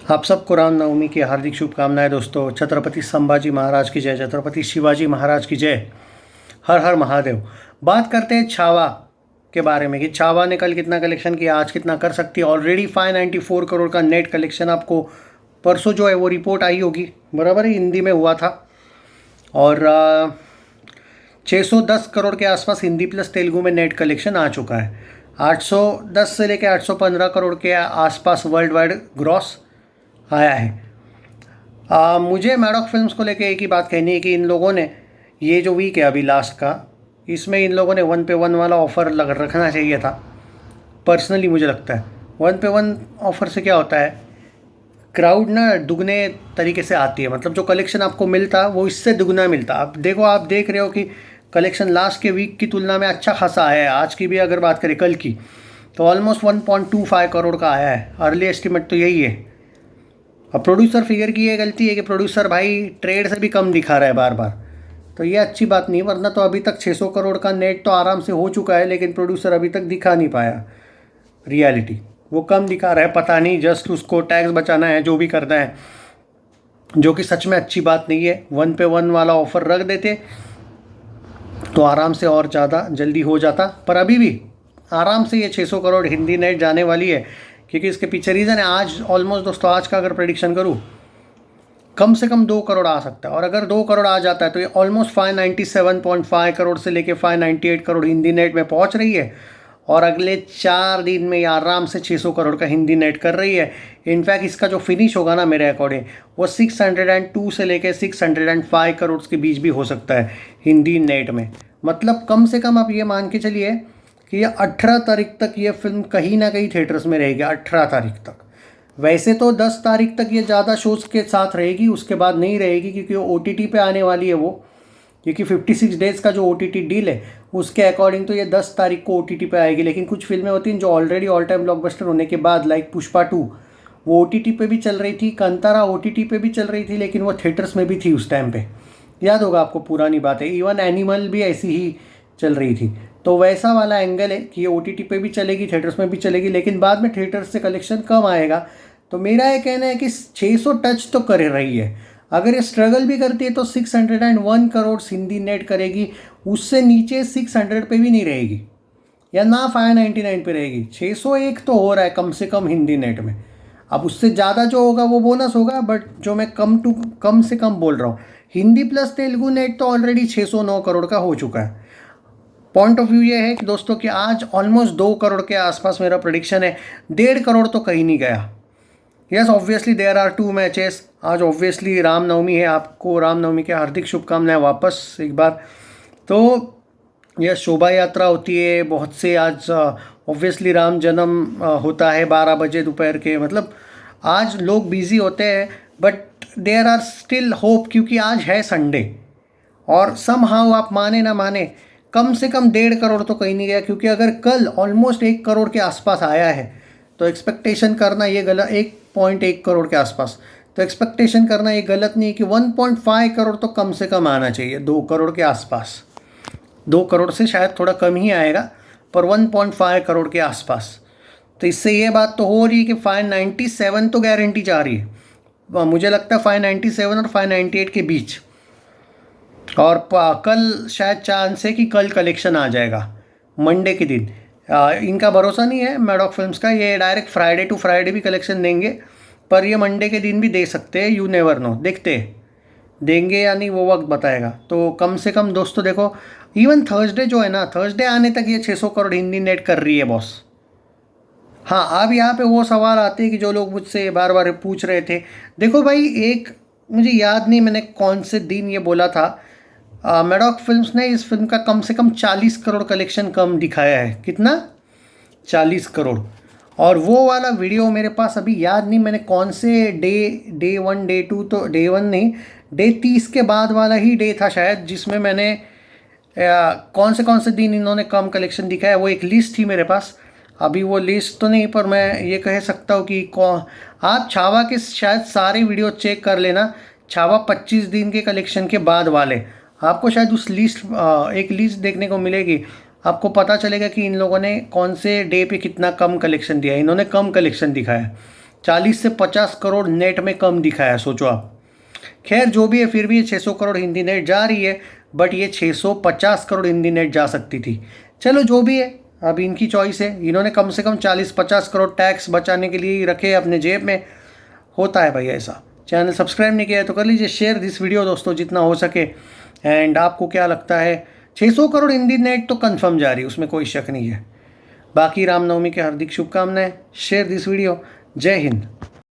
आप सबको रामनवमी की हार्दिक शुभकामनाएं दोस्तों। छत्रपति संभाजी महाराज की जय, छत्रपति शिवाजी महाराज की जय, हर हर महादेव। बात करते हैं छावा के बारे में कि छावा ने कल कितना कलेक्शन किया, आज कितना कर सकती है। ऑलरेडी 594 करोड़ का नेट कलेक्शन आपको परसों जो है वो रिपोर्ट आई होगी, बराबर है, हिंदी में हुआ था। और 610 करोड़ के आसपास हिंदी प्लस तेलुगु में नेट कलेक्शन आ चुका है। 810 से लेकर 815 करोड़ के आसपास वर्ल्ड वाइड ग्रॉस आया है। मुझे मैडॉक फिल्म्स को लेके एक ही बात कहनी है कि इन लोगों ने ये जो वीक है अभी लास्ट का, इसमें इन लोगों ने 1 पे 1 वाला ऑफ़र रखना चाहिए था। पर्सनली मुझे लगता है 1 पे 1 ऑफ़र से क्या होता है, क्राउड ना दुगने तरीके से आती है। मतलब जो कलेक्शन आपको मिलता वो इससे दुगना मिलता। आप देखो, आप देख रहे हो कि कलेक्शन लास्ट के वीक की तुलना में अच्छा खासा आया है। आज की भी अगर बात करें, कल की, तो ऑलमोस्ट 1.25 करोड़ का आया है। अर्ली एस्टिमेट तो यही है। अब प्रोड्यूसर फिगर की ये गलती है कि प्रोड्यूसर भाई ट्रेड से भी कम दिखा रहा है बार बार, तो ये अच्छी बात नहीं। वरना तो अभी तक 600 करोड़ का नेट तो आराम से हो चुका है, लेकिन प्रोड्यूसर अभी तक दिखा नहीं पाया रियलिटी, वो कम दिखा रहा है। पता नहीं, जस्ट उसको टैक्स बचाना है, जो भी करना है, जो कि सच में अच्छी बात नहीं है। 1 पे 1 वाला ऑफ़र रख देते तो आराम से और ज़्यादा जल्दी हो जाता। पर अभी भी आराम से ये 600 करोड़ हिंदी नेट जाने वाली है, क्योंकि इसके पीछे रीज़न है। आज ऑलमोस्ट दोस्तों, आज का अगर प्रेडिक्शन करूँ, कम से कम 2 करोड़ आ सकता है। और अगर 2 करोड़ आ जाता है तो ये ऑलमोस्ट 597.5 करोड़ से लेके 598 करोड़ हिंदी नेट में पहुंच रही है। और अगले 4 दिन में ये आराम से 600 करोड़ का हिंदी नेट कर रही है। इनफैक्ट इसका जो फिनिश होगा ना, मेरे अकॉर्डिंग वो 602 से लेके 605 करोड़ के बीच भी हो सकता है हिंदी नेट में। मतलब कम से कम आप ये मान के चलिए कि ये 18 तारीख तक ये फिल्म कहीं ना कहीं थिएटर्स में रहेगी। 18 तारीख तक। वैसे तो 10 तारीख तक ये ज़्यादा शोज़ के साथ रहेगी, उसके बाद नहीं रहेगी, क्योंकि वो OTT पे आने वाली है वो। क्योंकि 56 डेज़ का जो OTT डील है उसके अकॉर्डिंग तो ये 10 तारीख को OTT पे आएगी। लेकिन कुछ फिल्में होती हैं जो ऑलरेडी ऑल टाइम ब्लॉकबस्टर होने के बाद, लाइक पुष्पा 2, वो OTT पे भी चल रही थी। कंतारा OTT पे भी चल रही थी, लेकिन वो थिएटर्स में भी थी उस टाइम पे, याद होगा आपको, पुरानी बात है। इवन एनिमल भी ऐसी ही चल रही थी। तो वैसा वाला एंगल है कि ये OTT पे भी चलेगी, थिएटर्स में भी चलेगी, लेकिन बाद में थिएटर्स से कलेक्शन कम आएगा। तो मेरा ये कहना है कि 600 टच तो कर रही है। अगर ये स्ट्रगल भी करती है तो 601 करोड़ हिंदी नेट करेगी, उससे नीचे 600 पे भी नहीं रहेगी, या ना 599 पे रहेगी। 601 तो हो रहा है कम से कम हिंदी नेट में। अब उससे ज़्यादा जो होगा वो बोनस होगा, बट जो मैं कम से कम बोल रहा हूँ, हिंदी प्लस तेलुगु नेट तो ऑलरेडी 609 करोड़ का हो चुका है। पॉइंट ऑफ व्यू ये है कि दोस्तों कि आज ऑलमोस्ट 2 करोड़ के आसपास मेरा प्रेडिक्शन है। 1.5 करोड़ तो कहीं नहीं गया। Yes, obviously there are 2 matches. आज ऑब्वियसली रामनवमी है, आपको रामनवमी के हार्दिक शुभकामनाएं वापस एक बार। तो यह शोभा यात्रा होती है बहुत से। आज ऑब्वियसली राम जन्म होता है 12 बजे दोपहर के। मतलब आज लोग बिजी होते हैं, but there are still hope, क्योंकि आज है संडे। और समहाउ आप माने ना माने, कम से कम 1.5 करोड़ तो कहीं नहीं गया। क्योंकि अगर कल ऑलमोस्ट 1 करोड़ के आसपास आया है तो एक्सपेक्टेशन करना ये गलत, 1.1 करोड़ के आसपास, तो एक्सपेक्टेशन करना ये गलत नहीं है कि 1.5 करोड़ तो कम से कम आना चाहिए। 2 करोड़ के आसपास, 2 करोड़ से शायद थोड़ा कम ही आएगा, पर 1.5 करोड़ के आसपास। तो इससे ये बात तो हो रही है कि 597 तो गारंटी जा रही है। मुझे लगता है 597 और 598 के बीच। और कल शायद चांस है कि कल कलेक्शन आ जाएगा मंडे के दिन। इनका भरोसा नहीं है मैडॉक फिल्म्स का, ये डायरेक्ट फ्राइडे टू फ्राइडे भी कलेक्शन देंगे, पर ये मंडे के दिन भी दे सकते हैं। यू नेवर नो, देखते हैं देंगे या नहीं, वो वक्त बताएगा। तो कम से कम दोस्तों देखो, इवन थर्सडे जो है ना, थर्सडे आने तक ये 600 करोड़ हिंदी नेट कर रही है बॉस। हाँ, अब यहाँ पे वो सवाल आते हैं कि जो लोग मुझसे बार बार पूछ रहे थे। देखो भाई, एक मुझे याद नहीं मैंने कौन से दिन ये बोला था, मैडॉक फिल्म्स ने इस फिल्म का कम से कम 40 करोड़ कलेक्शन कम दिखाया है। कितना? 40 करोड़। और वो वाला वीडियो मेरे पास अभी याद नहीं मैंने कौन से डे 1 डे 2, तो डे 1 नहीं, डे 30 के बाद वाला ही डे था शायद, जिसमें मैंने कौन से दिन इन्होंने कम कलेक्शन दिखाया, वो एक लिस्ट थी मेरे पास। अभी वो लिस्ट तो नहीं, पर मैं ये कह सकता हूँ कि आप छावा के शायद सारे वीडियो चेक कर लेना। छावा 25 दिन के कलेक्शन के बाद वाले, आपको शायद उस लिस्ट एक लिस्ट देखने को मिलेगी। आपको पता चलेगा कि इन लोगों ने कौन से डे पे कितना कम कलेक्शन दिया है। इन्होंने कम कलेक्शन दिखाया है। 40 से 50 करोड़ नेट में कम दिखाया, सोचो आप। खैर जो भी है, फिर भी ये 600 करोड़ हिंदी नेट जा रही है, बट ये 650 करोड़ हिंदी नेट जा सकती थी। चलो जो भी है, अब इनकी चॉइस है। इन्होंने कम से कम 40-50 करोड़ टैक्स बचाने के लिए ही रखे अपने जेब में। होता है भाई ऐसा। चैनल सब्सक्राइब नहीं किया है तो कर लीजिए, शेयर दिस वीडियो दोस्तों जितना हो सके। एंड आपको क्या लगता है? 600 करोड़ हिंदी नेट तो कंफर्म जा रही है, उसमें कोई शक नहीं है। बाकी रामनवमी की हार्दिक शुभकामनाएं। Share this video. जय हिंद।